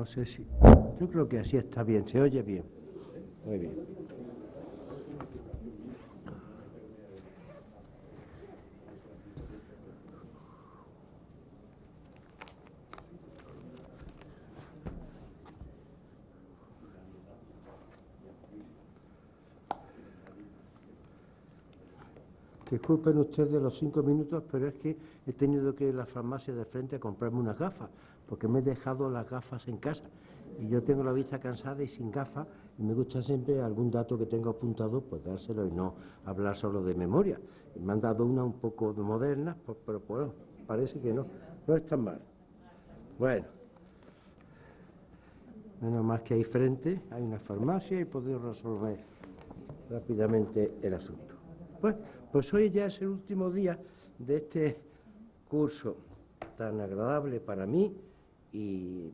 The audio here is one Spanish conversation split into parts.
sé si... Yo creo que así está bien, se oye bien. Muy bien. Disculpen ustedes los 5 minutos, pero es que he tenido que ir a la farmacia de frente a comprarme unas gafas, porque me he dejado las gafas en casa. Y yo tengo la vista cansada y sin gafas, y me gusta siempre algún dato que tengo apuntado, pues dárselo y no hablar solo de memoria. Y me han dado una un poco moderna, pues, pero bueno, parece que no es tan mal. Bueno, menos más que ahí frente hay una farmacia y he podido resolver rápidamente el asunto. Pues hoy ya es el último día de este curso tan agradable para mí y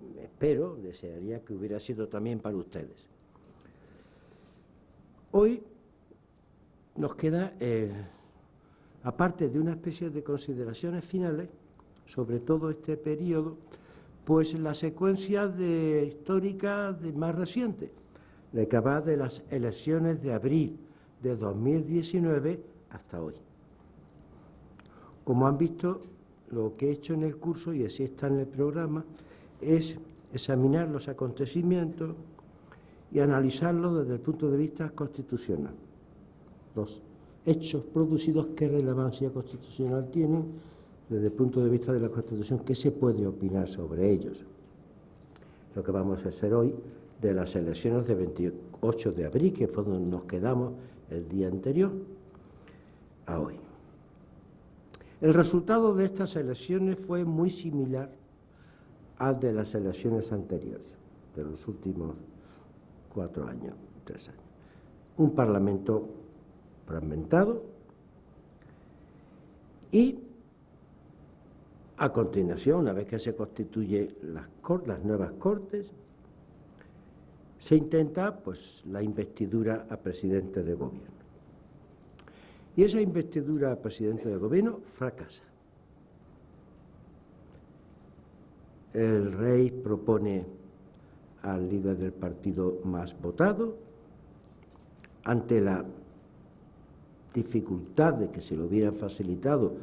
desearía que hubiera sido también para ustedes. Hoy nos queda, aparte de una especie de consideraciones finales sobre todo este periodo, pues la secuencia histórica más reciente, la que va de las elecciones de abril de 2019 hasta hoy. Como han visto, lo que he hecho en el curso, y así está en el programa, es examinar los acontecimientos y analizarlos desde el punto de vista constitucional. Los hechos producidos, qué relevancia constitucional tienen desde el punto de vista de la Constitución, qué se puede opinar sobre ellos. Lo que vamos a hacer hoy de las elecciones de 28 de abril, que fue donde nos quedamos el día anterior a hoy. El resultado de estas elecciones fue muy similar al de las elecciones anteriores, de los últimos 4 años, 3 años. Un Parlamento fragmentado y, a continuación, una vez que se constituyen las nuevas Cortes, se intenta pues la investidura a presidente de gobierno. Y esa investidura a presidente de gobierno fracasa. El rey propone al líder del partido más votado, ante la dificultad de que se le hubieran facilitado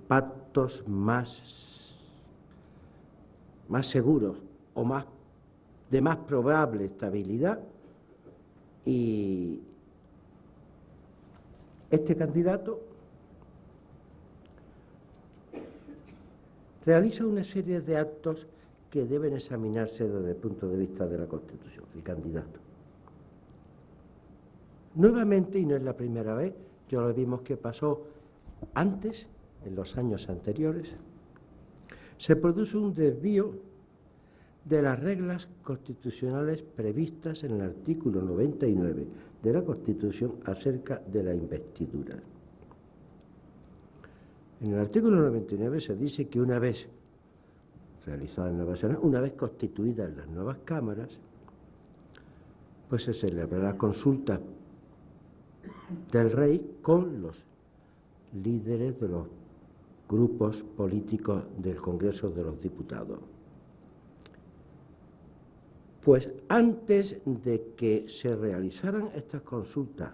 pactos más seguros o de más probable estabilidad, y este candidato realiza una serie de actos que deben examinarse desde el punto de vista de la Constitución, el candidato. Nuevamente, y no es la primera vez, ya lo vimos que pasó antes, en los años anteriores, se produce un desvío de las reglas constitucionales previstas en el artículo 99 de la Constitución acerca de la investidura. En el artículo 99 se dice que una vez realizadas nuevas elecciones, una vez constituidas las nuevas cámaras, pues se celebrará consulta del rey con los líderes de los grupos políticos del Congreso de los Diputados. Pues antes de que se realizaran estas consultas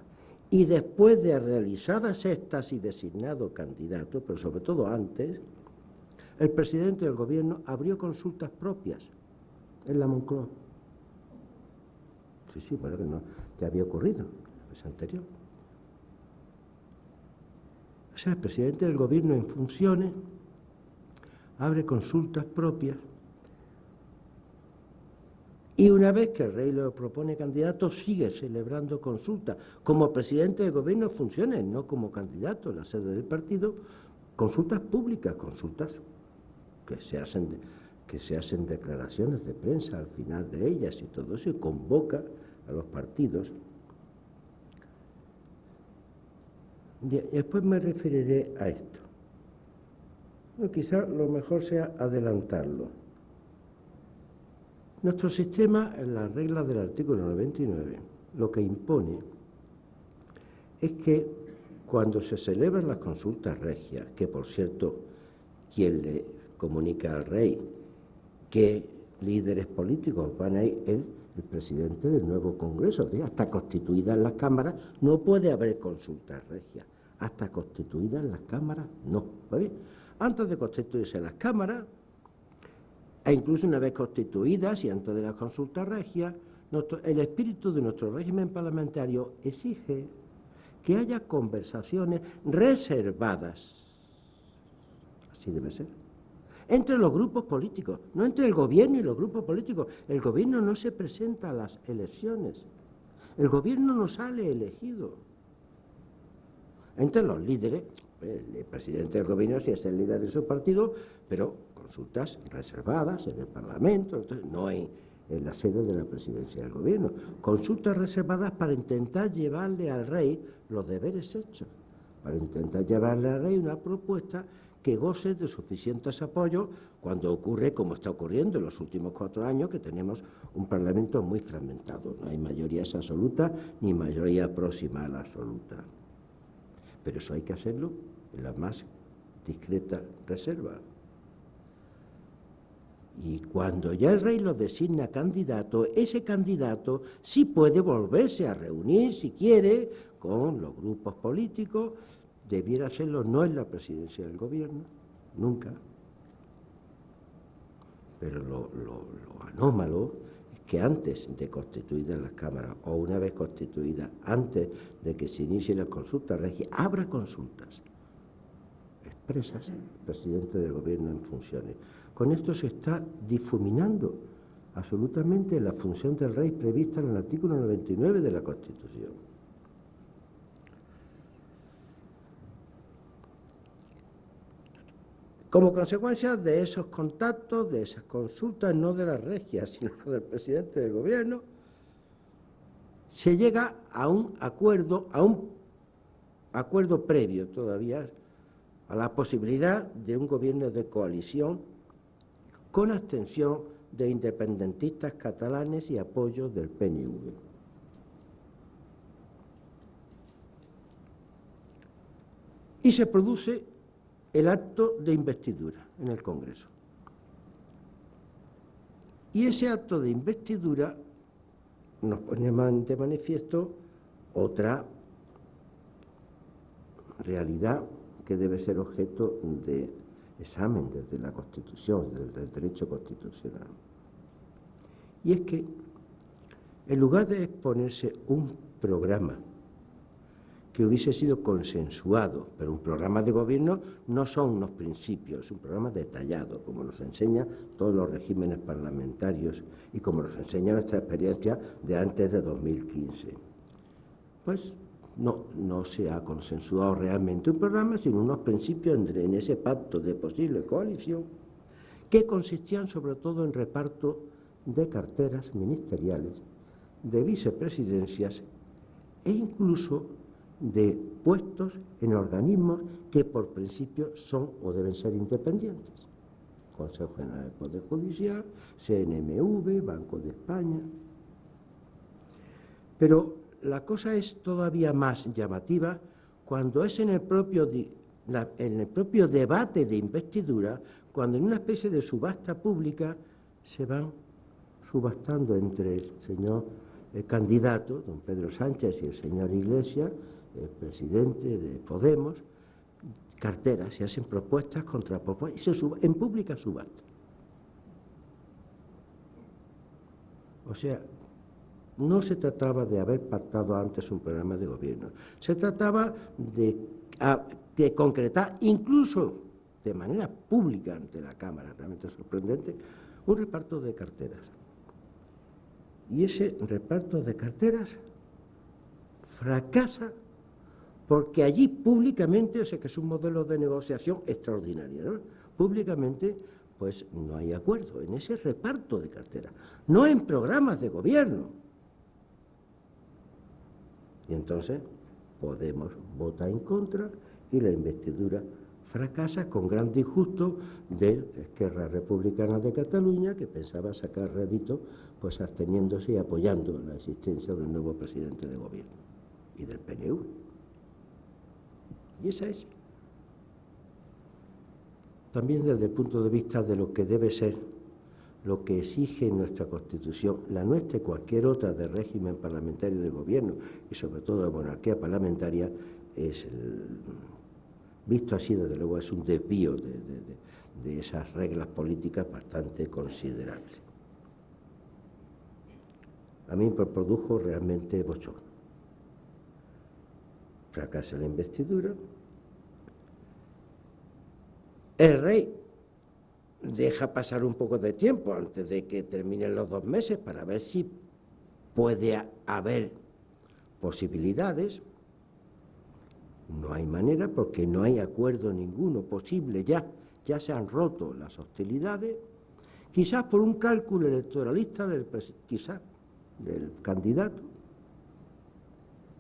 y después de realizadas estas y designado candidato, pero sobre todo antes, el presidente del gobierno abrió consultas propias en la Moncloa. Sí, bueno, que no, ya había ocurrido la vez anterior. O sea, el presidente del gobierno en funciones abre consultas propias y una vez que el rey lo propone candidato sigue celebrando consultas como presidente del gobierno en funciones, no como candidato en la sede del partido, consultas públicas, consultas que se hacen declaraciones de prensa al final de ellas y todo eso, y convoca a los partidos. Y después me referiré a esto. Bueno, quizá lo mejor sea adelantarlo. Nuestro sistema, en las reglas del artículo 99, lo que impone es que cuando se celebran las consultas regias, que por cierto, quien le comunica al rey que líderes políticos van a ir el presidente del nuevo Congreso. Es decir, hasta constituidas las cámaras no puede haber consultas regias. Hasta constituidas las cámaras no. ¿Vale? Antes de constituirse las cámaras, e incluso una vez constituidas y antes de las consultas regias, el espíritu de nuestro régimen parlamentario exige que haya conversaciones reservadas. Así debe ser. Entre los grupos políticos, no entre el gobierno y los grupos políticos. El gobierno no se presenta a las elecciones. El gobierno no sale elegido. Entre los líderes, el presidente del gobierno sí es el líder de su partido, pero consultas reservadas en el Parlamento, entonces no hay en la sede de la presidencia del gobierno. Consultas reservadas para intentar llevarle al rey los deberes hechos, para intentar llevarle al rey una propuesta que goce de suficientes apoyos cuando ocurre, como está ocurriendo en los últimos 4 años, que tenemos un Parlamento muy fragmentado. No hay mayorías absolutas ni mayoría próxima a la absoluta. Pero eso hay que hacerlo en la más discreta reserva. Y cuando ya el rey lo designa candidato, ese candidato sí puede volverse a reunir, si quiere, con los grupos políticos. Debiera hacerlo no en la presidencia del gobierno, nunca. Pero lo anómalo es que antes de constituidas las cámaras, o una vez constituidas, antes de que se inicie la consulta regia, habrá consultas expresas del presidente del gobierno en funciones. Con esto se está difuminando absolutamente la función del rey prevista en el artículo 99 de la Constitución. Como consecuencia de esos contactos, de esas consultas, no de las regias, sino del presidente del gobierno, se llega a un acuerdo previo todavía a la posibilidad de un gobierno de coalición con abstención de independentistas catalanes y apoyo del PNV. Y se produce el acto de investidura en el Congreso. Y ese acto de investidura nos pone de manifiesto otra realidad que debe ser objeto de examen desde la Constitución, desde el derecho constitucional. Y es que, en lugar de exponerse un programa que hubiese sido consensuado, pero un programa de gobierno no son unos principios, es un programa detallado, como nos enseña todos los regímenes parlamentarios y como nos enseña nuestra experiencia de antes de 2015. Pues no se ha consensuado realmente un programa, sino unos principios en ese pacto de posible coalición, que consistían sobre todo en reparto de carteras ministeriales, de vicepresidencias e incluso de puestos en organismos que por principio son o deben ser independientes. Consejo General del Poder Judicial, CNMV, Banco de España. Pero la cosa es todavía más llamativa cuando es en el propio debate de investidura, cuando en una especie de subasta pública se van subastando entre el señor candidato, don Pedro Sánchez, y el señor Iglesias, el presidente de Podemos, carteras, se hacen propuestas contra propuestas y se en pública subasta. O sea, no se trataba de haber pactado antes un programa de gobierno, se trataba de concretar, incluso de manera pública ante la Cámara, realmente sorprendente, un reparto de carteras. Y ese reparto de carteras fracasa porque allí públicamente, o sea que es un modelo de negociación extraordinario, ¿no? Públicamente, pues no hay acuerdo en ese reparto de carteras, no en programas de gobierno. Y entonces Podemos vota en contra y la investidura fracasa con gran disgusto de Esquerra Republicana de Cataluña, que pensaba sacar rédito pues absteniéndose y apoyando la existencia del nuevo presidente de gobierno y del PNV. Y esa es también desde el punto de vista de lo que debe ser lo que exige nuestra Constitución, la nuestra y cualquier otra de régimen parlamentario de gobierno, y sobre todo de monarquía parlamentaria, visto así, desde luego, es un desvío de esas reglas políticas bastante considerable. A mí me produjo realmente bochorno. Fracasa la investidura. El rey deja pasar un poco de tiempo antes de que terminen los 2 meses para ver si puede haber posibilidades. No hay manera porque no hay acuerdo ninguno posible ya se han roto las hostilidades, quizás por un cálculo electoralista del candidato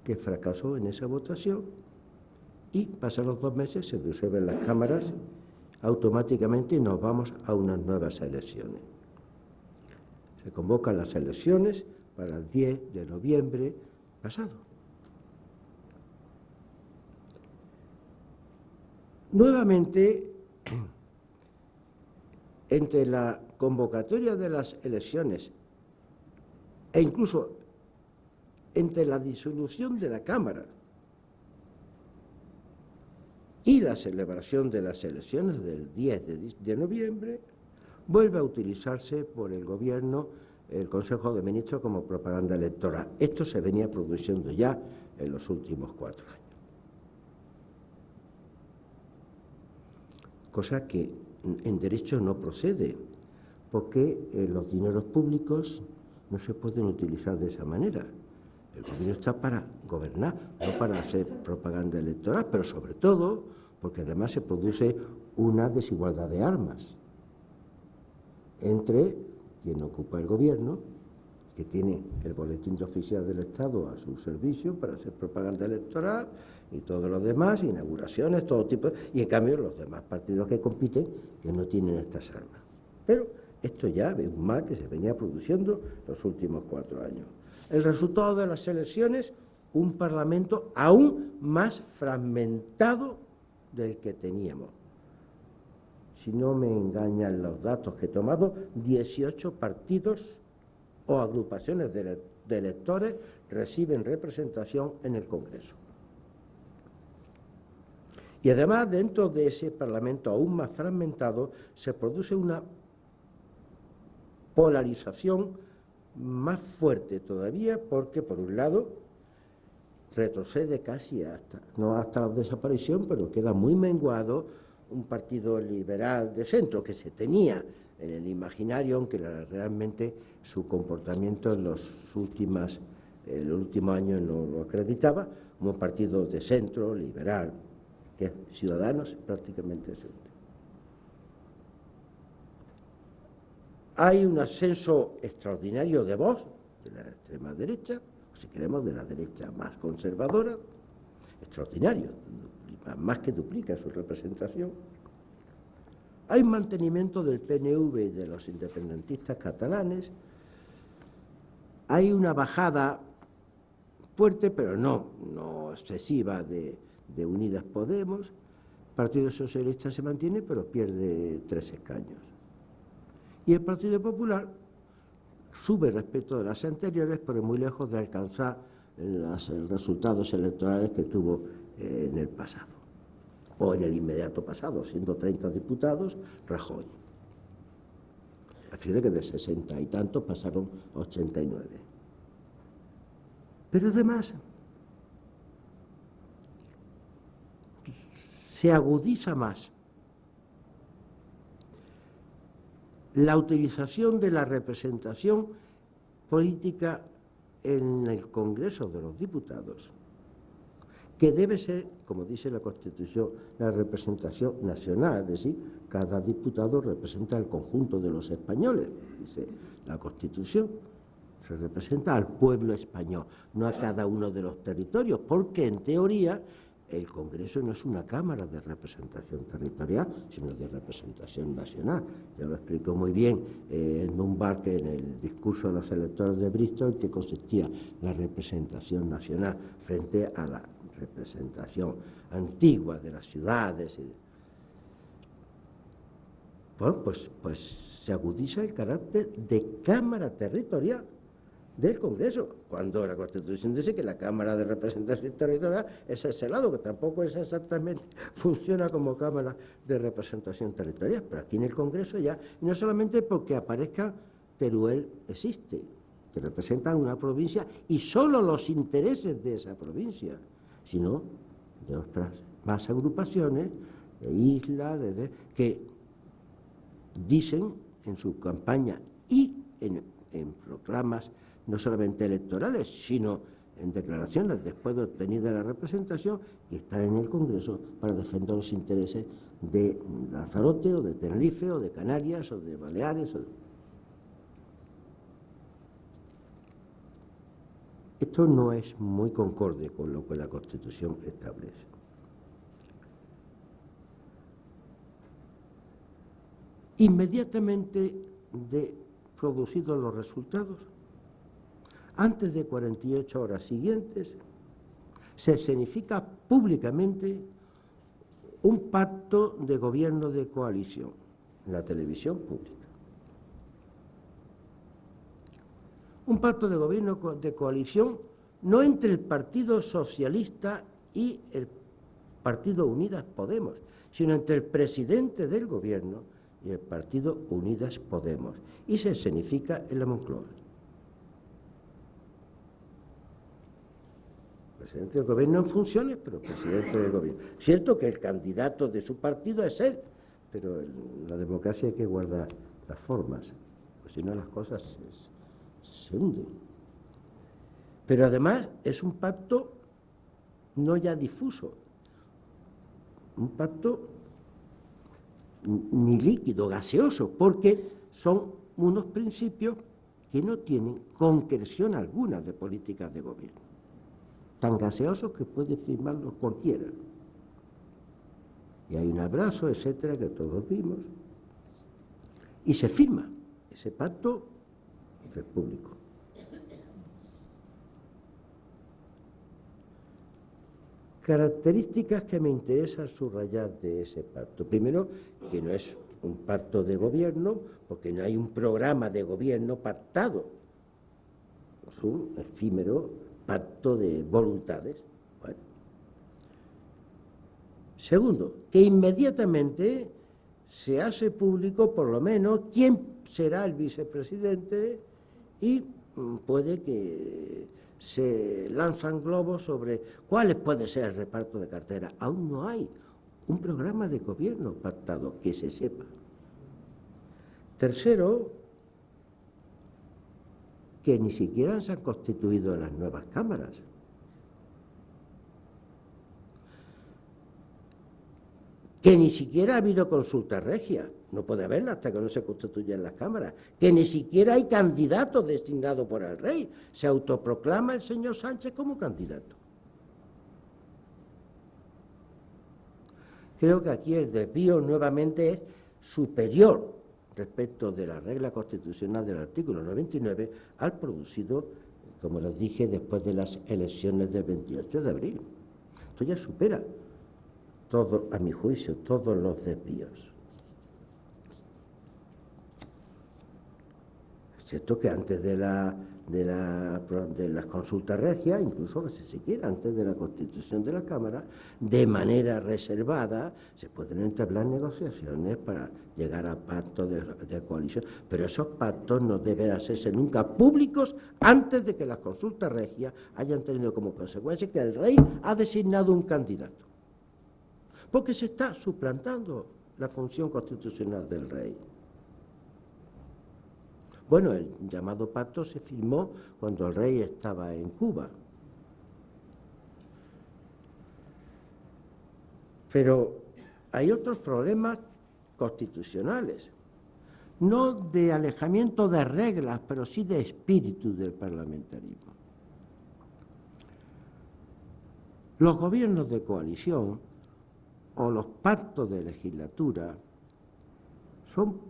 que fracasó en esa votación, y pasan los 2 meses, se disuelven las cámaras automáticamente y nos vamos a unas nuevas elecciones. Se convocan las elecciones para el 10 de noviembre pasado. Nuevamente, entre la convocatoria de las elecciones e incluso entre la disolución de la Cámara y la celebración de las elecciones del 10 de noviembre, vuelve a utilizarse por el Gobierno el Consejo de Ministros como propaganda electoral. Esto se venía produciendo ya en los últimos 4 años. Cosa que en derecho no procede, porque los dineros públicos no se pueden utilizar de esa manera. El gobierno está para gobernar, no para hacer propaganda electoral, pero sobre todo porque además se produce una desigualdad de armas entre quien ocupa el gobierno, que tiene el boletín oficial del Estado a su servicio para hacer propaganda electoral, y todos los demás, inauguraciones, todo tipo, y en cambio los demás partidos que compiten, que no tienen estas armas. Pero esto ya es un mal que se venía produciendo los últimos 4 años. El resultado de las elecciones, un Parlamento aún más fragmentado del que teníamos. Si no me engañan los datos que he tomado, 18 partidos o agrupaciones de electores reciben representación en el Congreso. Y además, dentro de ese Parlamento aún más fragmentado, se produce una polarización más fuerte todavía, porque, por un lado, retrocede casi no hasta la desaparición, pero queda muy menguado un partido liberal de centro que se tenía en el imaginario, aunque realmente su comportamiento en los últimos años no lo acreditaba, como un partido de centro, liberal, que Ciudadanos prácticamente es centro. Hay un ascenso extraordinario de Vox, de la extrema derecha, o si queremos de la derecha más conservadora, extraordinario, más que duplica su representación. Hay un mantenimiento del PNV y de los independentistas catalanes, hay una bajada fuerte, pero no excesiva, de Unidas Podemos. El Partido Socialista se mantiene, pero pierde 3 escaños. Y el Partido Popular sube respecto de las anteriores, pero muy lejos de alcanzar los resultados electorales que tuvo en el pasado, o en el inmediato pasado, siendo 30 diputados, Rajoy. Así de que de 60 y tantos pasaron 89. Pero además se agudiza más la utilización de la representación política en el Congreso de los Diputados, que debe ser, como dice la Constitución, la representación nacional, es decir, cada diputado representa el conjunto de los españoles, dice la Constitución, se representa al pueblo español, no a cada uno de los territorios, porque en teoría el Congreso no es una cámara de representación territorial, sino de representación nacional. Ya lo explicó muy bien en un bar que en el discurso de los electores de Bristol, que consistía la representación nacional frente a la representación antigua de las ciudades. Bueno, pues se agudiza el carácter de Cámara Territorial del Congreso, cuando la Constitución dice que la Cámara de Representación Territorial es el Senado, que tampoco es exactamente, funciona como Cámara de Representación Territorial, pero aquí en el Congreso ya, y no solamente porque aparezca Teruel existe, que representa una provincia y solo los intereses de esa provincia, sino de otras más agrupaciones, de islas, que dicen en su campaña y en proclamas no solamente electorales, sino en declaraciones después de obtenida la representación, que están en el Congreso para defender los intereses de Lanzarote, o de Tenerife, o de Canarias, o de Baleares. Esto no es muy concorde con lo que la Constitución establece. Inmediatamente de producidos los resultados, antes de 48 horas siguientes, se escenifica públicamente un pacto de gobierno de coalición en la televisión pública. Un pacto de gobierno de coalición no entre el Partido Socialista y el Partido Unidas Podemos, sino entre el presidente del gobierno y el Partido Unidas Podemos, y se escenifica en la Moncloa. Presidente del gobierno en funciones, pero presidente del gobierno. Cierto que el candidato de su partido es él, pero en la democracia hay que guardar las formas, pues si no las cosas se hunden. Pero además es un pacto no ya difuso, un pacto ni líquido, gaseoso, porque son unos principios que no tienen concreción alguna de políticas de gobierno, tan gaseosos que puede firmarlos cualquiera. Y hay un abrazo, etcétera, que todos vimos, y se firma ese pacto del público. Características que me interesa subrayar de ese pacto. Primero, que no es un pacto de gobierno, porque no hay un programa de gobierno pactado. Es un efímero pacto de voluntades. Bueno. Segundo, que inmediatamente se hace público, por lo menos, quién será el vicepresidente y puede que se lanzan globos sobre cuáles puede ser el reparto de cartera. Aún no hay un programa de gobierno pactado que se sepa. Tercero, que ni siquiera se han constituido las nuevas cámaras. Que ni siquiera ha habido consulta regia, no puede haberla hasta que no se constituyan las cámaras, que ni siquiera hay candidatos designados por el rey, se autoproclama el señor Sánchez como candidato. Creo que aquí el desvío nuevamente es superior respecto de la regla constitucional del artículo 99 al producido, como les dije, después de las elecciones del 28 de abril. Esto ya supera todo, a mi juicio, todos los desvíos. Es cierto que antes de las consultas regias, incluso si se quiere, antes de la constitución de la Cámara, de manera reservada, se pueden entablar negociaciones para llegar a pactos de coalición, pero esos pactos no deben hacerse nunca públicos antes de que las consultas regias hayan tenido como consecuencia que el rey ha designado un candidato. Porque se está suplantando la función constitucional del rey. Bueno, el llamado pacto se firmó cuando el rey estaba en Cuba. Pero hay otros problemas constitucionales, no de alejamiento de reglas, pero sí de espíritu del parlamentarismo. Los gobiernos de coalición o los pactos de legislatura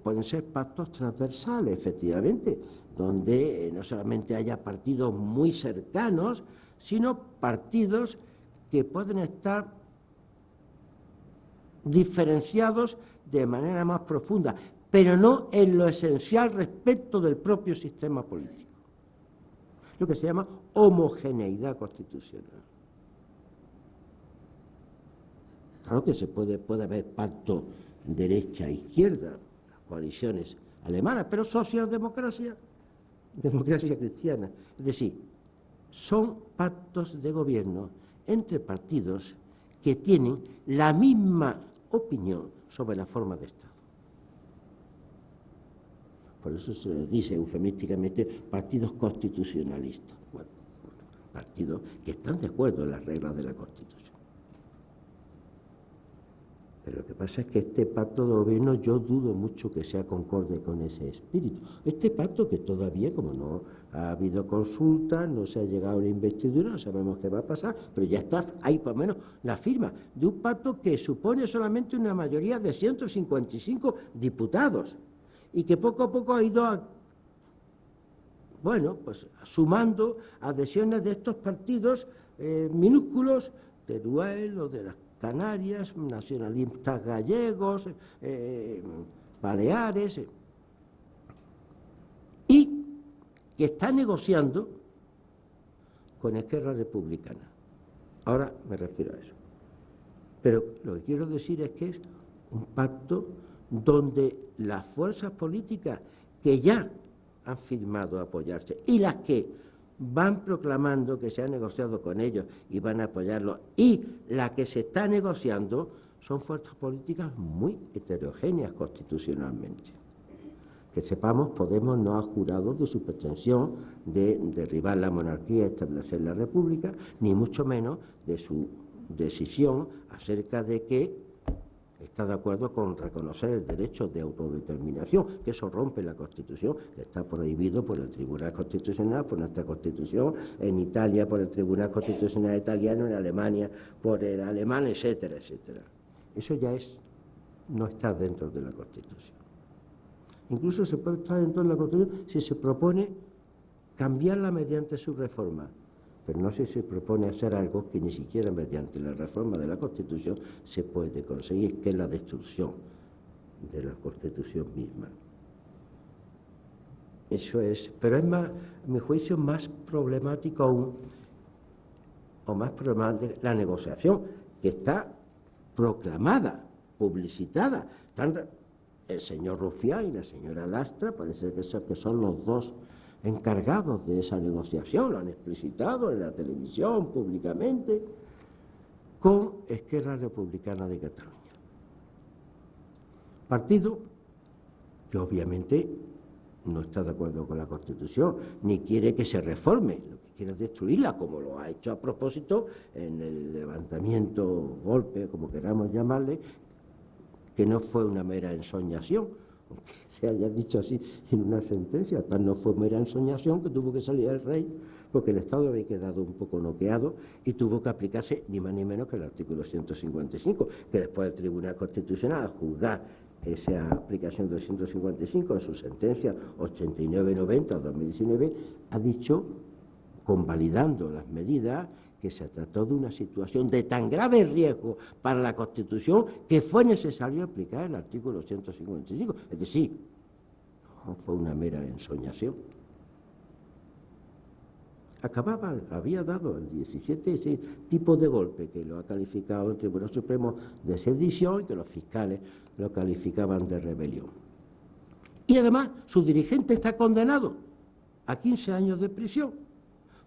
pueden ser pactos transversales, efectivamente, donde no solamente haya partidos muy cercanos, sino partidos que pueden estar diferenciados de manera más profunda, pero no en lo esencial respecto del propio sistema político. Lo que se llama homogeneidad constitucional. Claro que se puede haber pacto derecha-izquierda, las coaliciones alemanas, pero socialdemocracia, democracia cristiana. Es decir, son pactos de gobierno entre partidos que tienen la misma opinión sobre la forma de Estado. Por eso se les dice eufemísticamente partidos constitucionalistas. Bueno, partidos que están de acuerdo en las reglas de la Constitución. Pero lo que pasa es que este pacto de gobierno yo dudo mucho que sea concorde con ese espíritu. Este pacto que todavía, como no ha habido consulta, no se ha llegado a una investidura, no sabemos qué va a pasar, pero ya está ahí por lo menos la firma de un pacto que supone solamente una mayoría de 155 diputados y que poco a poco ha ido pues sumando adhesiones de estos partidos minúsculos, de Teruel o de las Canarias, nacionalistas gallegos, Baleares, y que está negociando con Esquerra Republicana. Ahora me refiero a eso. Pero lo que quiero decir es que es un pacto donde las fuerzas políticas que ya han firmado apoyarse y las que van proclamando que se ha negociado con ellos y van a apoyarlo, y la que se está negociando son fuerzas políticas muy heterogéneas constitucionalmente. Que sepamos, Podemos no ha jurado de su pretensión de derribar la monarquía y establecer la república, ni mucho menos de su decisión acerca de que está de acuerdo con reconocer el derecho de autodeterminación, que eso rompe la Constitución, que está prohibido por el Tribunal Constitucional, por nuestra Constitución, en Italia por el Tribunal Constitucional italiano, en Alemania por el alemán, etcétera, etcétera. Eso ya no está dentro de la Constitución. Incluso se puede estar dentro de la Constitución si se propone cambiarla mediante su reforma, pero no si se propone hacer algo que ni siquiera mediante la reforma de la Constitución se puede conseguir, que es la destrucción de la Constitución misma. Eso es, pero es más, a mi juicio, más problemático aún, o más problemática la negociación, que está proclamada, publicitada. El señor Rufián y la señora Lastra parece que son los dos encargados de esa negociación, lo han explicitado en la televisión públicamente, con Esquerra Republicana de Cataluña. Partido que obviamente no está de acuerdo con la Constitución, ni quiere que se reforme, lo que quiere es destruirla, como lo ha hecho a propósito en el levantamiento, golpe, como queramos llamarle, que no fue una mera ensoñación, aunque se haya dicho así en una sentencia, tal no fue mera ensoñación que tuvo que salir el rey, porque el Estado había quedado un poco noqueado y tuvo que aplicarse ni más ni menos que el artículo 155, que después el Tribunal Constitucional, al juzgar esa aplicación del 155 en su sentencia 89-90-2019, ha dicho, convalidando las medidas, que se trató de una situación de tan grave riesgo para la Constitución que fue necesario aplicar el artículo 155. Es decir, no fue una mera ensoñación. Había dado el 17 ese tipo de golpe que lo ha calificado el Tribunal Supremo de sedición y que los fiscales lo calificaban de rebelión. Y además, su dirigente está condenado a 15 años de prisión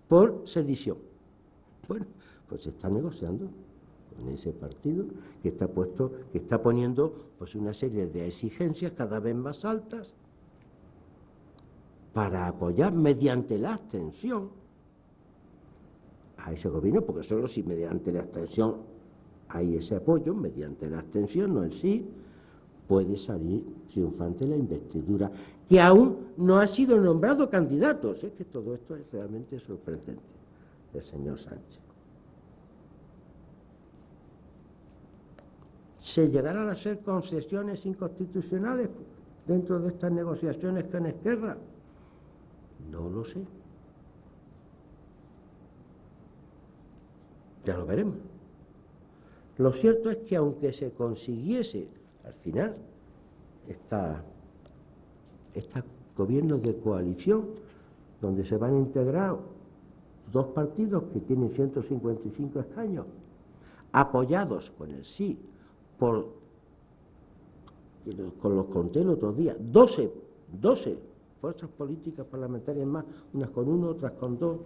por sedición. Bueno, pues se está negociando con ese partido que está poniendo pues una serie de exigencias cada vez más altas para apoyar mediante la abstención a ese gobierno, porque solo si mediante la abstención hay ese apoyo, mediante la abstención, no el sí, puede salir triunfante la investidura, que aún no ha sido nombrado candidato. Es que todo esto es realmente sorprendente del señor Sánchez. ¿Se llegarán a hacer concesiones inconstitucionales dentro de estas negociaciones con Esquerra? No lo sé. Ya lo veremos. Lo cierto es que aunque se consiguiese al final esta Está gobierno de coalición, donde se van a integrar dos partidos que tienen 155 escaños, apoyados con el sí, con los conté el otro día, 12 fuerzas políticas parlamentarias más, unas con uno, otras con dos,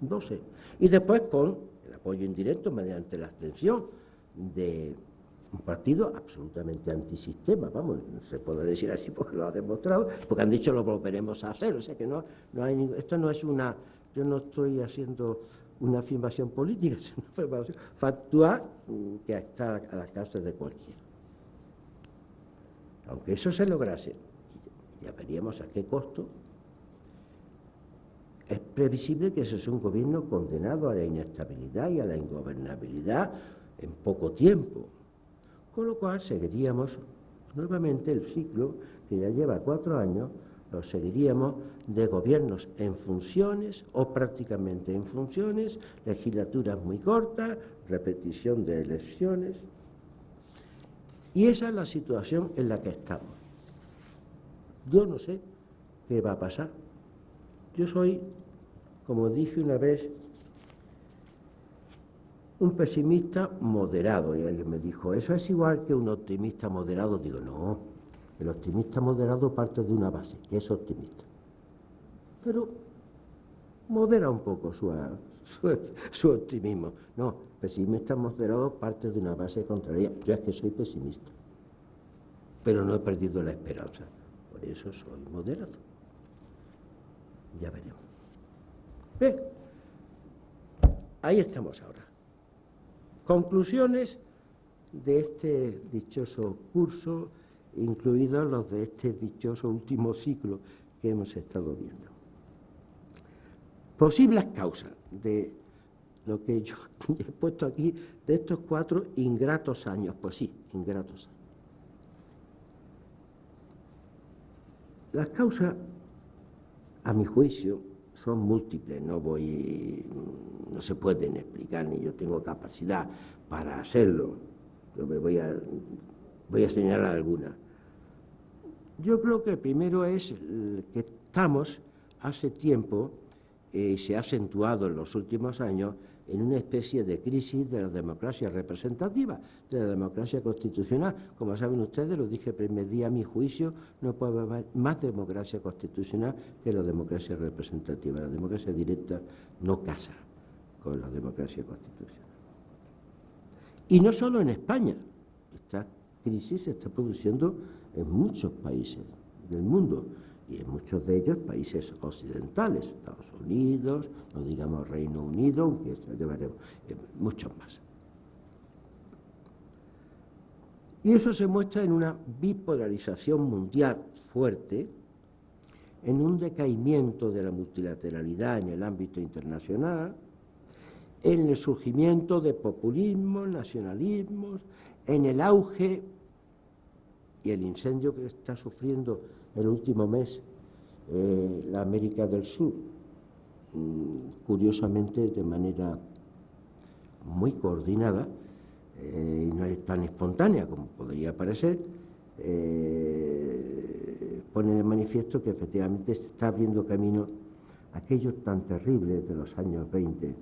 12. Y después con el apoyo indirecto mediante la abstención de un partido absolutamente antisistema, vamos, no se puede decir así porque lo ha demostrado, porque han dicho lo volveremos a hacer, o sea que no hay esto no es una, yo no estoy haciendo una afirmación política, es una afirmación factual que está al alcance de cualquiera. Aunque eso se lograse, ya veríamos a qué costo, es previsible que ese sea un gobierno condenado a la inestabilidad y a la ingobernabilidad en poco tiempo. Con lo cual seguiríamos nuevamente el ciclo que ya lleva 4 años, lo seguiríamos de gobiernos en funciones o prácticamente en funciones, legislaturas muy cortas, repetición de elecciones. Y esa es la situación en la que estamos. Yo no sé qué va a pasar. Yo soy, como dije una vez, un pesimista moderado, y alguien me dijo, ¿eso es igual que un optimista moderado? Digo, no, el optimista moderado parte de una base, que es optimista. Pero modera un poco su optimismo. No, pesimista moderado parte de una base contraria. Yo es que soy pesimista, pero no he perdido la esperanza, por eso soy moderado. Ya veremos. Ahí estamos ahora. Conclusiones de este dichoso curso, incluidos los de este dichoso último ciclo que hemos estado viendo. Posibles causas de lo que yo he puesto aquí, de estos 4 ingratos años. Pues sí, ingratos años. Las causas, a mi juicio, son múltiples, no se pueden explicar, ni yo tengo capacidad para hacerlo. Yo me voy a señalar algunas. Yo creo que el primero es que estamos hace tiempo, se ha acentuado en los últimos años, en una especie de crisis de la democracia representativa, de la democracia constitucional. Como saben ustedes, lo dije el primer día, a mi juicio, no puede haber más democracia constitucional que la democracia representativa. La democracia directa no casa con la democracia constitucional. Y no solo en España, esta crisis se está produciendo en muchos países del mundo, y en muchos de ellos países occidentales, Estados Unidos, no digamos Reino Unido, aunque eso llevaremos muchos más. Y eso se muestra en una bipolarización mundial fuerte, en un decaimiento de la multilateralidad en el ámbito internacional, en el surgimiento de populismos, nacionalismos, en el auge y el incendio que está sufriendo el último mes la América del Sur, curiosamente de manera muy coordinada y no es tan espontánea como podría parecer, pone de manifiesto que efectivamente se está abriendo camino a aquellos tan terribles de los años 20,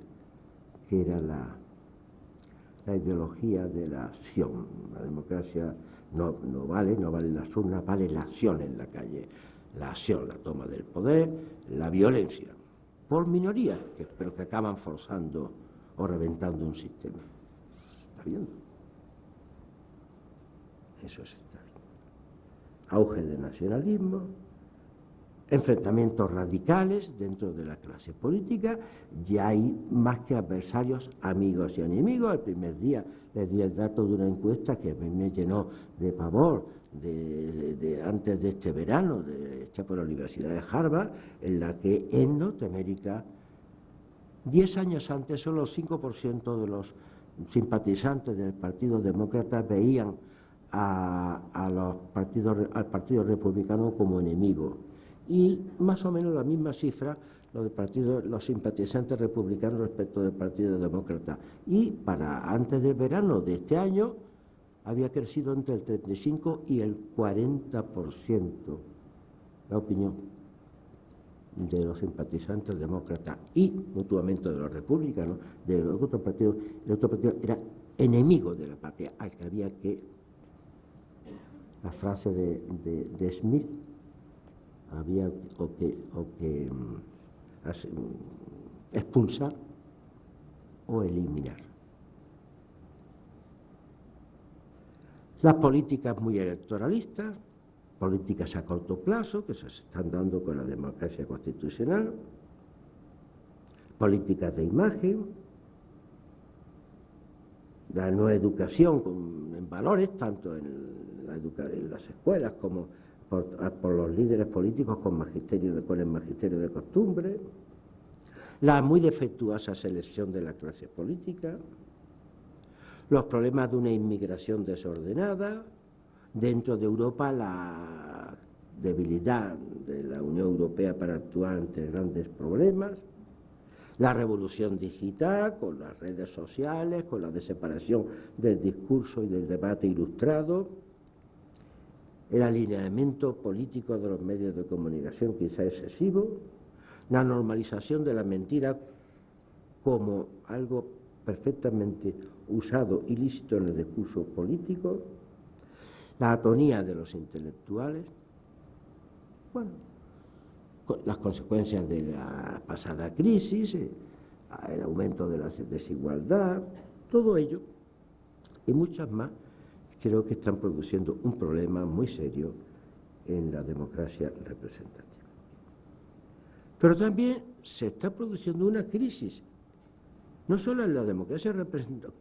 que era la ideología de la acción. La democracia no vale las urnas, vale la acción en la calle, la acción, la toma del poder, la violencia, por minorías, pero que acaban forzando o reventando un sistema. ¿Se está viendo? Eso se está viendo. Auge de nacionalismo, enfrentamientos radicales dentro de la clase política, ya hay más que adversarios, amigos y enemigos. El primer día les di el dato de una encuesta que me llenó de pavor antes de este verano, hecha por la Universidad de Harvard, en la que en Norteamérica, 10 años antes, solo el 5% de los simpatizantes del Partido Demócrata veían al Partido Republicano como enemigo. Y más o menos la misma cifra los simpatizantes republicanos respecto del Partido Demócrata. Y para antes del verano de este año había crecido entre el 35 y el 40% la opinión de los simpatizantes demócratas y mutuamente de los republicanos, de los otros partidos. El otro partido era enemigo de la patria, al que había que, la frase de Smith, había que expulsar o eliminar. Las políticas muy electoralistas, políticas a corto plazo que se están dando con la democracia constitucional, políticas de imagen, la no educación en valores, tanto en las escuelas como por los líderes políticos con el magisterio de costumbre, la muy defectuosa selección de la clase política, los problemas de una inmigración desordenada, dentro de Europa la debilidad de la Unión Europea para actuar ante grandes problemas, la revolución digital con las redes sociales, con la deseparación del discurso y del debate ilustrado, el alineamiento político de los medios de comunicación quizá excesivo, la normalización de la mentira como algo perfectamente usado y lícito en el discurso político, la atonía de los intelectuales, bueno, las consecuencias de la pasada crisis, el aumento de la desigualdad, todo ello y muchas más creo que están produciendo un problema muy serio en la democracia representativa. Pero también se está produciendo una crisis, no solo en la democracia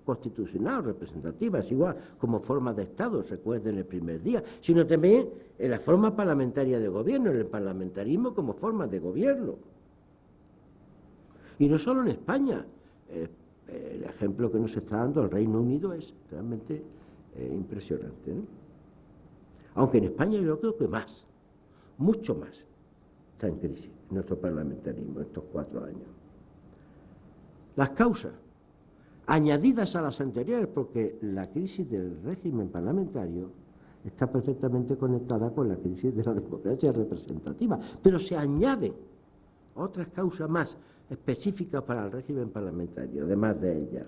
constitucional representativa, es igual como forma de Estado, recuerden el primer día, sino también en la forma parlamentaria de gobierno, en el parlamentarismo como forma de gobierno. Y no solo en España, el ejemplo que nos está dando el Reino Unido es realmente impresionante, ¿no? Aunque en España yo creo que más, mucho más, está en crisis nuestro parlamentarismo estos 4 años. Las causas, añadidas a las anteriores, porque la crisis del régimen parlamentario está perfectamente conectada con la crisis de la democracia representativa, pero se añaden otras causas más específicas para el régimen parlamentario, además de ellas.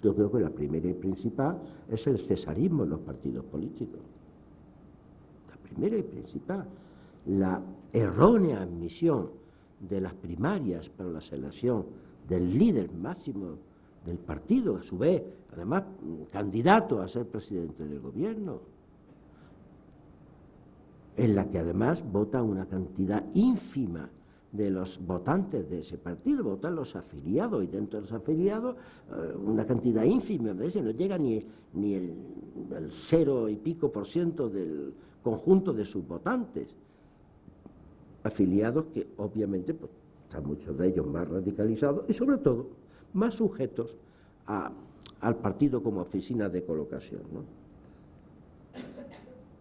Yo creo que la primera y principal es el cesarismo en los partidos políticos. La primera y principal, la errónea admisión de las primarias para la selección del líder máximo del partido, a su vez, además, candidato a ser presidente del gobierno, en la que además vota una cantidad ínfima de los votantes de ese partido, votan los afiliados, y dentro de los afiliados una cantidad ínfima, de ese no llega ni el 0 y pico % del conjunto de sus votantes, afiliados que obviamente pues, están muchos de ellos más radicalizados y sobre todo más sujetos al partido como oficina de colocación, ¿no?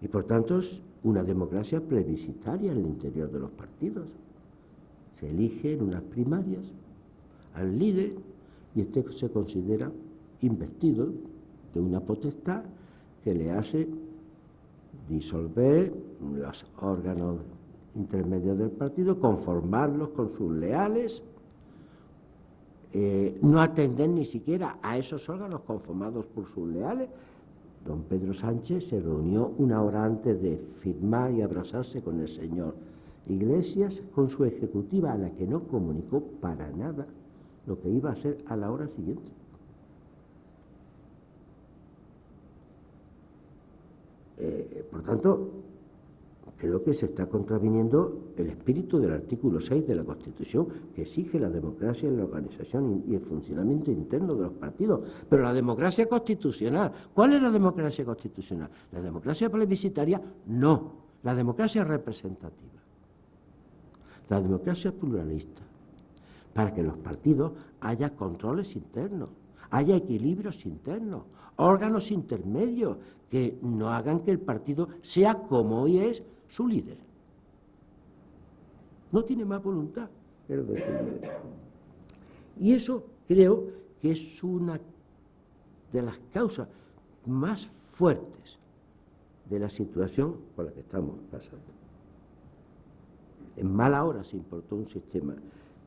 Y por tanto es una democracia plebiscitaria en el interior de los partidos. Se elige en unas primarias al líder y este se considera investido de una potestad que le hace disolver los órganos intermedios del partido, conformarlos con sus leales, no atender ni siquiera a esos órganos conformados por sus leales. Don Pedro Sánchez se reunió 1 hora antes de firmar y abrazarse con el señor Iglesias, con su ejecutiva, a la que no comunicó para nada lo que iba a hacer a la hora siguiente. Por tanto, creo que se está contraviniendo el espíritu del artículo 6 de la Constitución, que exige la democracia en la organización y el funcionamiento interno de los partidos. Pero la democracia constitucional, ¿cuál es la democracia constitucional? La democracia plebiscitaria, no. La democracia representativa. La democracia pluralista. Para que en los partidos haya controles internos, haya equilibrios internos, órganos intermedios que no hagan que el partido sea como hoy es su líder. No tiene más voluntad que lo de su líder. Y eso creo que es una de las causas más fuertes de la situación por la que estamos pasando. En mala hora se importó un sistema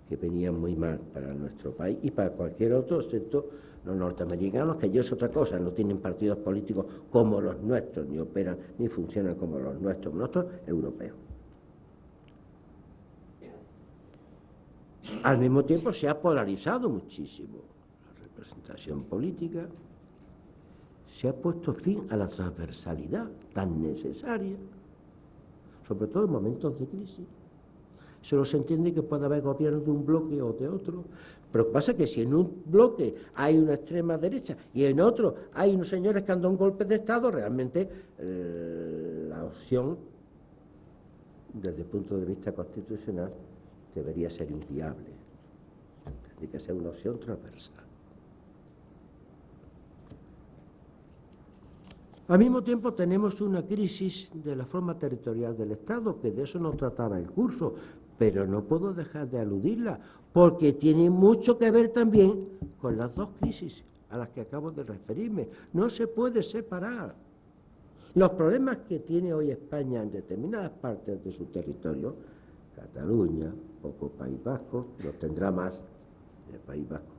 que venía muy mal para nuestro país y para cualquier otro, excepto los norteamericanos, que ya es otra cosa, no tienen partidos políticos como los nuestros, ni operan ni funcionan como los nuestros europeos. Al mismo tiempo se ha polarizado muchísimo la representación política, se ha puesto fin a la transversalidad tan necesaria, sobre todo en momentos de crisis. Solo se entiende que puede haber gobiernos de un bloque o de otro, pero lo que pasa es que si en un bloque hay una extrema derecha y en otro hay unos señores que han dado un golpe de Estado, realmente la opción, desde el punto de vista constitucional, debería ser inviable. Tiene que ser una opción transversal. Al mismo tiempo tenemos una crisis de la forma territorial del Estado, que de eso no trataba el curso, pero no puedo dejar de aludirla, porque tiene mucho que ver también con las dos crisis a las que acabo de referirme. No se puede separar. Los problemas que tiene hoy España en determinadas partes de su territorio, Cataluña, poco País Vasco, los tendrá más el País Vasco,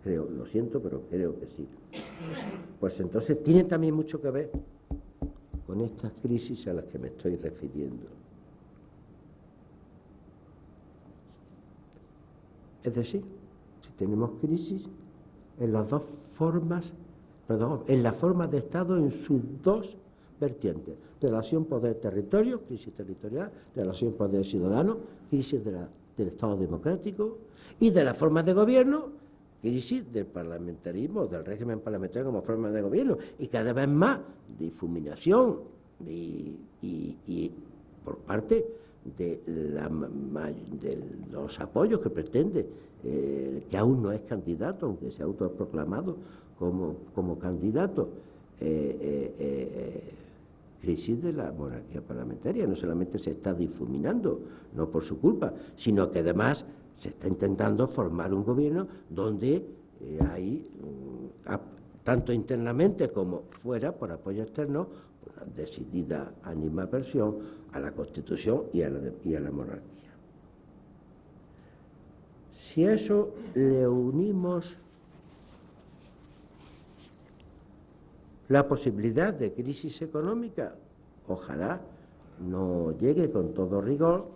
creo, lo siento, pero creo que sí. Pues entonces tiene también mucho que ver con estas crisis a las que me estoy refiriendo. Es decir, si tenemos crisis en las dos formas, en la forma de Estado en sus dos vertientes: relación poder-territorio, crisis territorial; relación poder-ciudadano, crisis del Estado democrático; y de la forma de gobierno, crisis del parlamentarismo, del régimen parlamentario como forma de gobierno, y cada vez más difuminación y por parte de los apoyos que pretende, que aún no es candidato, aunque se ha autoproclamado como candidato, crisis de la monarquía parlamentaria. No solamente se está difuminando, no por su culpa, sino que además se está intentando formar un gobierno donde hay, tanto internamente como fuera, por apoyo externo, una decidida animadversión a la Constitución y a la monarquía. Si a eso le unimos la posibilidad de crisis económica, ojalá no llegue con todo rigor.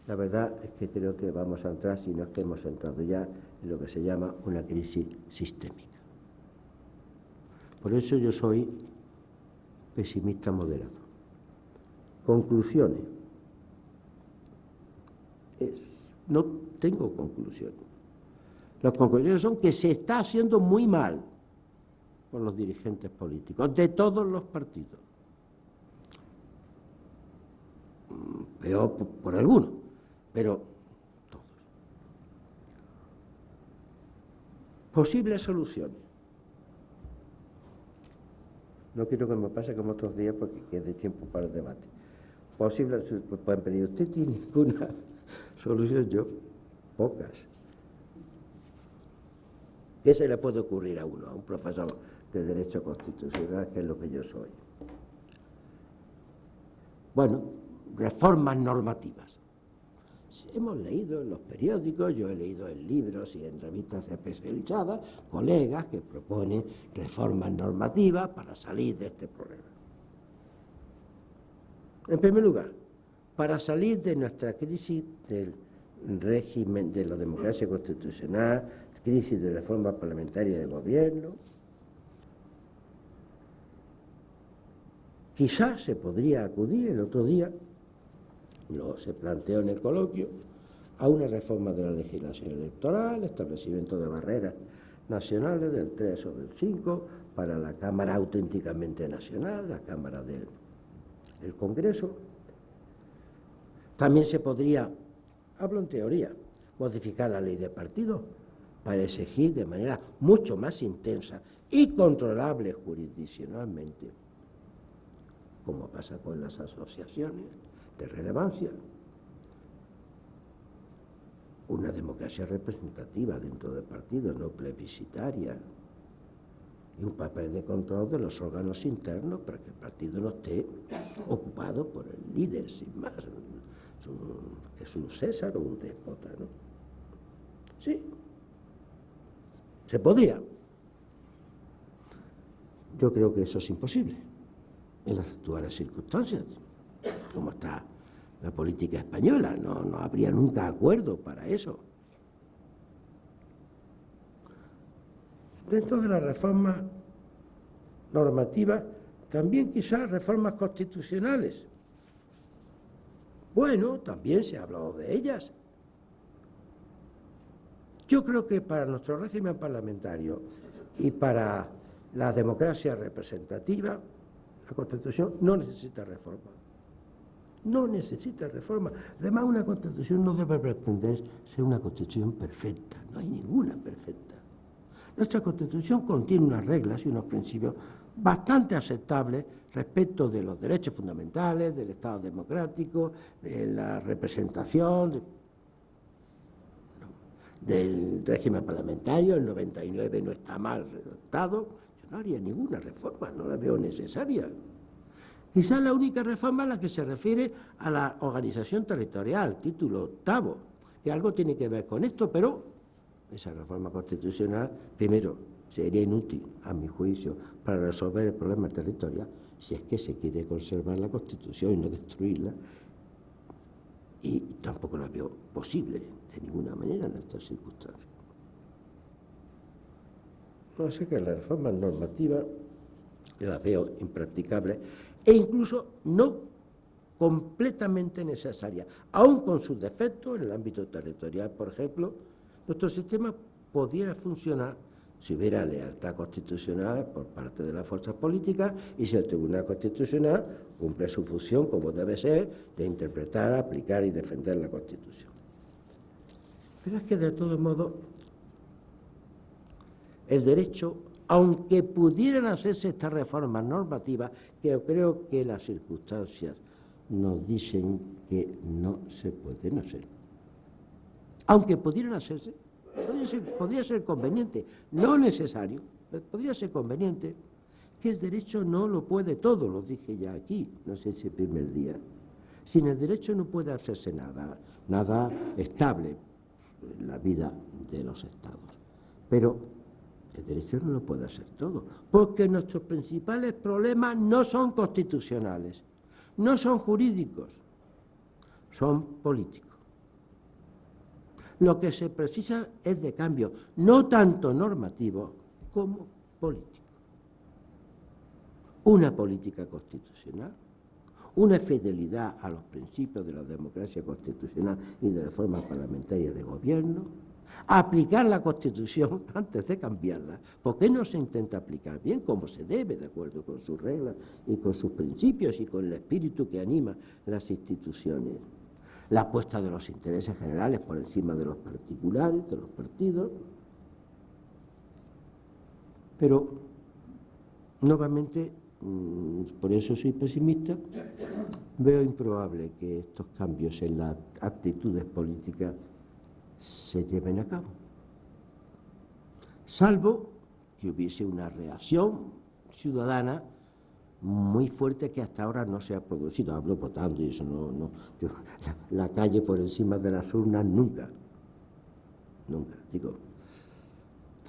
La verdad es que creo que vamos a entrar, si no es que hemos entrado ya, en lo que se llama una crisis sistémica. Por eso yo soy pesimista moderado. Conclusiones. No tengo conclusiones. Las conclusiones son que se está haciendo muy mal por los dirigentes políticos, de todos los partidos. Peor por algunos, pero todos. Posibles soluciones. No quiero que me pase como otros días porque quede tiempo para el debate. Posibles, pueden pedir, ¿usted tiene ninguna solución? Yo, pocas. ¿Qué se le puede ocurrir a uno, a un profesor de Derecho Constitucional, que es lo que yo soy? Bueno, reformas normativas. Hemos leído en los periódicos, yo he leído en libros y en revistas especializadas, colegas que proponen reformas normativas para salir de este problema. En primer lugar, para salir de nuestra crisis del régimen de la democracia constitucional, crisis de reforma parlamentaria de gobierno, quizás se podría acudir, el otro día se planteó en el coloquio, a una reforma de la legislación electoral, establecimiento de barreras nacionales del 3 o del 5 para la Cámara auténticamente nacional, la Cámara del Congreso. También se podría, hablo en teoría, modificar la ley de partidos para exigir de manera mucho más intensa y controlable jurisdiccionalmente, como pasa con las asociaciones de relevancia, una democracia representativa dentro del partido, no plebiscitaria. y un papel de control de los órganos internos para que el partido no esté ocupado por el líder, sin más, que es un César o un déspota, ¿no? Sí, se podría. Yo creo que eso es imposible en las actuales circunstancias, como está la política española, no habría nunca acuerdo para eso. Dentro de la reforma normativa, también quizás reformas constitucionales. Bueno, también se ha hablado de ellas. Yo creo que para nuestro régimen parlamentario y para la democracia representativa, la Constitución no necesita reforma. No necesita reforma. Además, una Constitución no debe pretender ser una Constitución perfecta. No hay ninguna perfecta. Nuestra Constitución contiene unas reglas y unos principios bastante aceptables respecto de los derechos fundamentales, del Estado democrático, de la representación, del régimen parlamentario. El 99 no está mal redactado. Yo no haría ninguna reforma, no la veo necesaria. Quizás la única reforma es la que se refiere a la organización territorial, título 8, que algo tiene que ver con esto, pero esa reforma constitucional, primero, sería inútil, a mi juicio, para resolver el problema territorial, si es que se quiere conservar la Constitución y no destruirla, y tampoco la veo posible de ninguna manera en estas circunstancias. No sé que la reforma normativa la veo impracticable e incluso no completamente necesaria, aun con sus defectos en el ámbito territorial. Por ejemplo, nuestro sistema pudiera funcionar si hubiera lealtad constitucional por parte de las fuerzas políticas y si el Tribunal Constitucional cumple su función, como debe ser, de interpretar, aplicar y defender la Constitución. Pero es que, de todos modos, el derecho, aunque pudieran hacerse estas reformas normativas, que yo creo que las circunstancias nos dicen que no se pueden hacer, aunque pudieran hacerse, podría ser conveniente, no necesario, podría ser conveniente, que el derecho no lo puede todo, lo dije ya aquí, no sé si el primer día. Sin el derecho no puede hacerse nada estable en la vida de los estados. Pero el derecho no lo puede hacer todo, porque nuestros principales problemas no son constitucionales, no son jurídicos, son políticos. Lo que se precisa es de cambio, no tanto normativo como político. Una política constitucional, una fidelidad a los principios de la democracia constitucional y de la reforma parlamentaria de gobierno, aplicar la Constitución antes de cambiarla. ¿Por qué no se intenta aplicar bien, como se debe, de acuerdo con sus reglas y con sus principios y con el espíritu que anima las instituciones? La apuesta de los intereses generales por encima de los particulares, de los partidos. Pero, nuevamente, por eso soy pesimista, veo improbable que estos cambios en las actitudes políticas se lleven a cabo, salvo que hubiese una reacción ciudadana muy fuerte que hasta ahora no se ha producido. Hablo votando y eso la calle por encima de las urnas nunca, digo,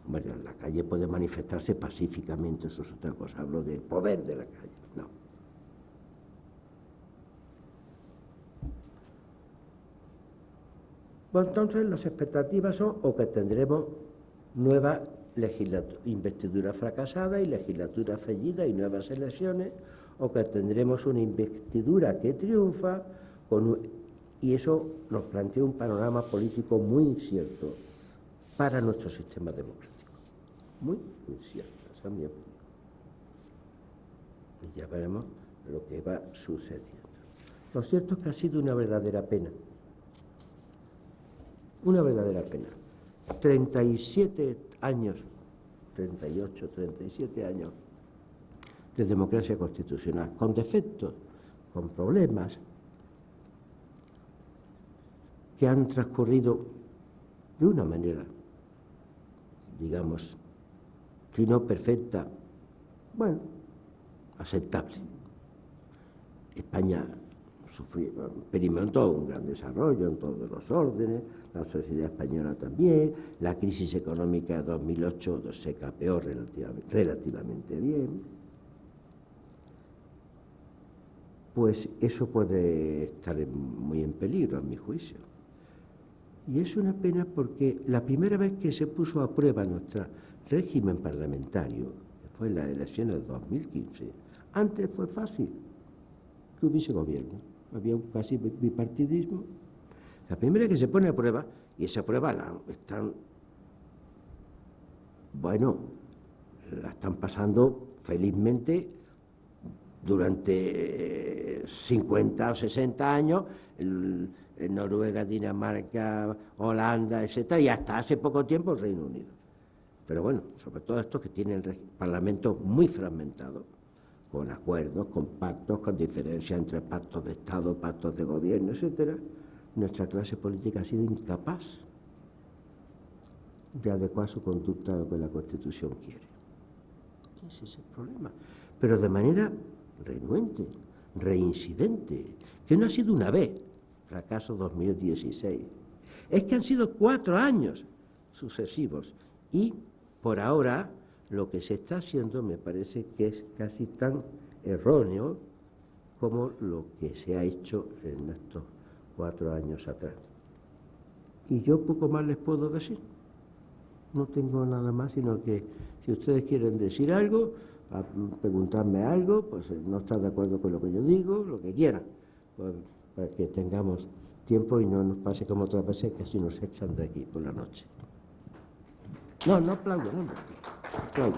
bueno, la calle puede manifestarse pacíficamente, eso es otra cosa, hablo del poder de la calle, no. Bueno, entonces las expectativas son o que tendremos nueva investidura fracasada y legislatura fallida y nuevas elecciones, o que tendremos una investidura que triunfa y eso nos plantea un panorama político muy incierto para nuestro sistema democrático. Muy incierto, esa es mi opinión. Y ya veremos lo que va sucediendo. Lo cierto es que ha sido una verdadera pena. Una verdadera pena. 37 años, 38, 37 años de democracia constitucional, con defectos, con problemas, que han transcurrido de una manera, digamos, si no perfecta, bueno, aceptable. España experimentó un gran desarrollo en todos los órdenes, la sociedad española también, la crisis económica de 2008 se capeó relativamente bien. Pues eso puede estar muy en peligro, a mi juicio. Y es una pena porque la primera vez que se puso a prueba nuestro régimen parlamentario, que fue en las elecciones del 2015, antes fue fácil que hubiese gobierno, había un casi bipartidismo. La primera que se pone a prueba, y esa prueba la están pasando felizmente durante 50 o 60 años, en Noruega, Dinamarca, Holanda, etcétera, y hasta hace poco tiempo el Reino Unido. Pero bueno, sobre todo estos que tienen el Parlamento muy fragmentado, con acuerdos, con pactos, con diferencias entre pactos de Estado, pactos de gobierno, etcétera, nuestra clase política ha sido incapaz de adecuar su conducta a lo que la Constitución quiere. Ese es el problema. Pero de manera renuente, reincidente, que no ha sido una vez, fracaso 2016, es que han sido 4 años sucesivos y por ahora lo que se está haciendo me parece que es casi tan erróneo como lo que se ha hecho en estos 4 años atrás. Y yo poco más les puedo decir. No tengo nada más, sino que si ustedes quieren decir algo, preguntarme algo, pues no están de acuerdo con lo que yo digo, lo que quieran, pues, para que tengamos tiempo y no nos pase como otras veces que así nos echan de aquí por la noche. No aplaudo, no aplaudo.